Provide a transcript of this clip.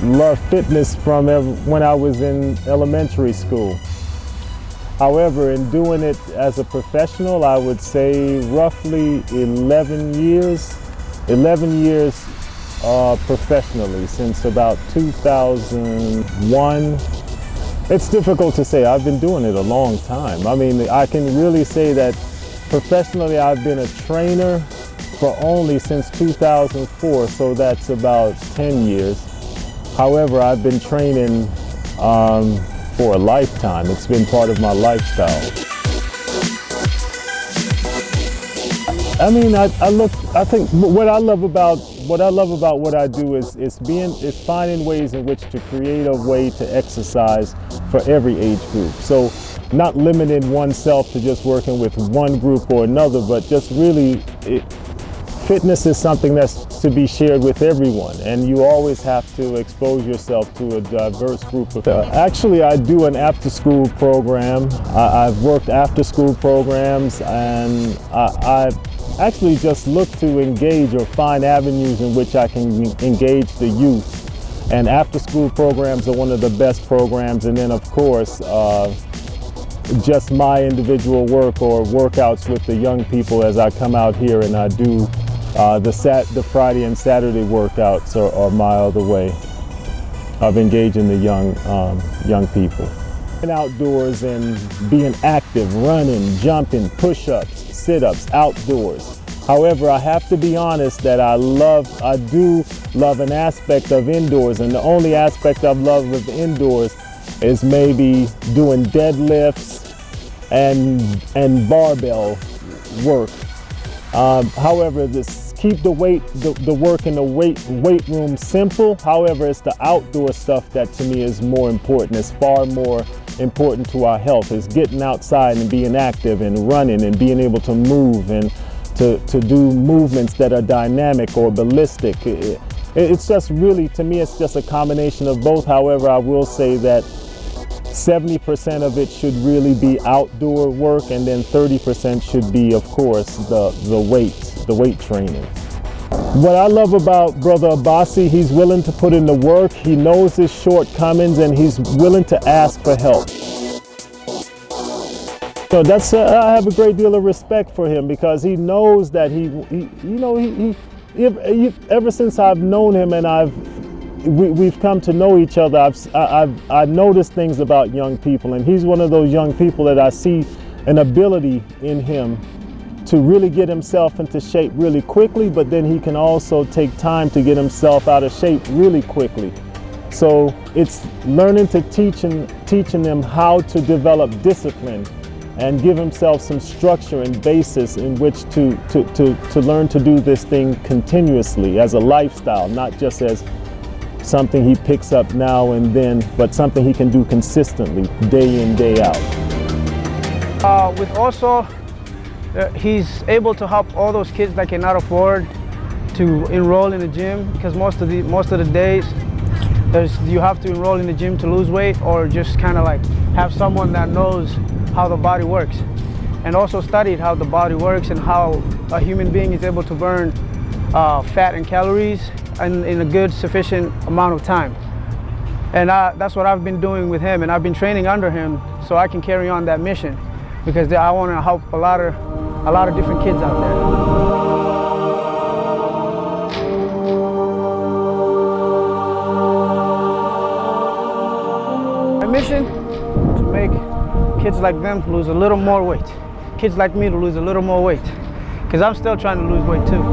Love fitness from when I was in elementary school. However, in doing it as a professional, I would say roughly 11 years. 11 years professionally, since about 2001. It's difficult to say. I've been doing it a long time. I mean, I can really say that professionally I've been a trainer for only since 2004, so that's about 10 years. However, I've been training for a lifetime. It's been part of my lifestyle. I mean, I think what I love about what I do is finding ways in which to create a way to exercise for every age group. So not limiting oneself to just working with one group or another, but just really fitness is something that's to be shared with everyone, and you always have to expose yourself to a diverse group of people. Actually, I do an after-school program. I've worked after-school programs, and I actually just look to engage or find avenues in which I can engage the youth. And after-school programs are one of the best programs, and then of course, just my individual work or workouts with the young people as I come out here and I do the Friday and Saturday workouts are my other way of engaging the young people. And outdoors and being active, running, jumping, push-ups, sit-ups, outdoors. However, I have to be honest that I do love an aspect of indoors, and the only aspect I've loved of indoors is maybe doing deadlifts and barbell work. However, keep the work in the weight room simple. However, it's the outdoor stuff that to me is more important. It's far more important to our health. It's getting outside and being active and running and being able to move and to do movements that are dynamic or ballistic. It's just really, to me, it's just a combination of both. However, I will say that 70% of it should really be outdoor work, and then 30% should be, of course, the weight training. What I love about Brother Abasi, he's willing to put in the work, he knows his shortcomings, and he's willing to ask for help. So that's I have a great deal of respect for him, because he knows that ever since I've known him and we've come to know each other, I've noticed things about young people, and he's one of those young people that I see an ability in him to really get himself into shape really quickly, but then he can also take time to get himself out of shape really quickly. So it's learning to teaching them how to develop discipline and give himself some structure and basis in which to learn to do this thing continuously as a lifestyle, not just as something he picks up now and then, but something he can do consistently, day in, day out. With Oso, he's able to help all those kids that cannot afford to enroll in the gym, because most of the days you have to enroll in the gym to lose weight, or just kind of like have someone that knows how the body works, and also studied how the body works and how a human being is able to burn fat and calories in a good sufficient amount of time. And that's what I've been doing with him, and I've been training under him so I can carry on that mission, because I want to help a lot of different kids out there. My mission is to make kids like them lose a little more weight. Kids like me to lose a little more weight, because I'm still trying to lose weight too.